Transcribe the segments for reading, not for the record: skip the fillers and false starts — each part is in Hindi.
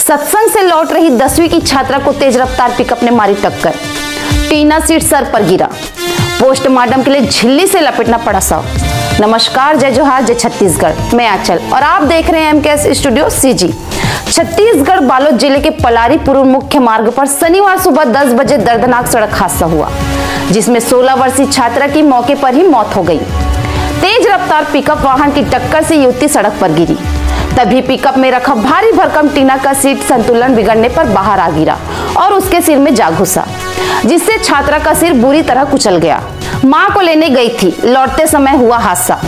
सत्संग से लौट रही 10वीं की छात्रा को तेज रफ्तार पिकअप ने मारी टक्कर, टीना सीट सर पर गिरा। पोस्टमार्टम के लिए झिल्ली से लपेटना पड़ा शव। नमस्कार, जय जोहार, जय छत्तीसगढ़। मैं आंचल और आप देख रहे हैं MKS studio CG. Chhattisgarh Balod जिले के पलारी पुरूर मुख्य मार्ग पर शनिवार सुबह 10 बजे दर्दनाक सड़क हादसा हुआ, जिसमें 16 वर्षीय छात्रा की मौके पर ही मौत हो गई। तेज रफ्तार पिकअप वाहन की टक्कर से युवती सड़क पर गिरी। तभी पिकअप में रखा भारी भरकम टीना का सीट संतुलन बिगड़ने पर बाहर आ गिरा और उसके सिर में जा घुसा, जिससे छात्रा का सिर बुरी तरह कुचल गया। मां को लेने गई थी, लौटते समय हुआ हादसा।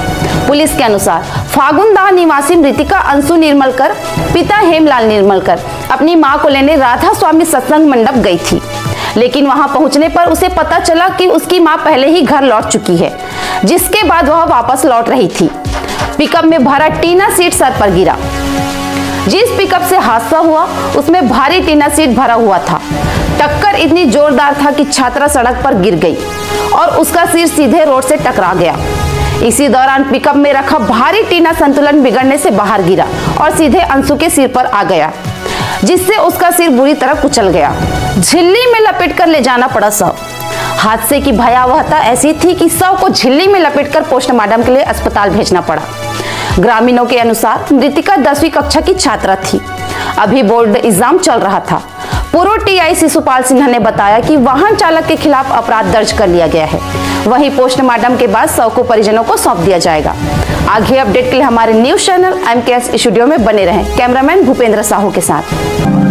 पुलिस के अनुसार फागुनदाह निवासी मृतिका अंशु निर्मलकर पिता हेमलाल निर्मलकर अपनी मां को लेने राधा स्वामी सत्संग मंडप गई थी, लेकिन वहां पहुंचने पर उसे पता चला कि उसकी मां पहले ही घर लौट चुकी है, जिसके बाद वह वापस लौट रही थी। पिकअप में भरा टीना सीट सर पर गिरा। जिस पिकअप से हादसा हुआ उसमें भारी टीना सीट भरा हुआ था। टक्कर इतनी जोरदार था कि छात्रा सड़क पर गिर गई और उसका सिर सीधे रोड से टकरा गया। इसी दौरान पिकअप में रखा भारी टीना संतुलन बिगड़ने से बाहर गिरा और सीधे अंशु के सिर पर आ गया, जिससे उसका सिर बुरी तरह कुचल गया। झिल्ली में लपेटकर ले जाना पड़ा शव। हादसे की भयावहता ऐसी थी कि शव को झिल्ली में लपेटकर पोस्टमार्टम के लिए अस्पताल भेजना पड़ा। ग्रामीणों के अनुसार मृतिका 10वीं कक्षा की छात्रा थी। अभी बोर्ड एग्जाम चल रहा था। पूर्व टीआई शिशुपाल सिन्हा ने बताया कि वाहन चालक के खिलाफ अपराध दर्ज कर लिया गया है। वहीं पोस्टमार्टम के बाद शव को परिजनों को सौंप दिया जाएगा। आगे अपडेट के लिए हमारे न्यूज चैनल एमकेएस स्टूडियो में बने रहें। कैमरामैन भूपेंद्र साहू के साथ।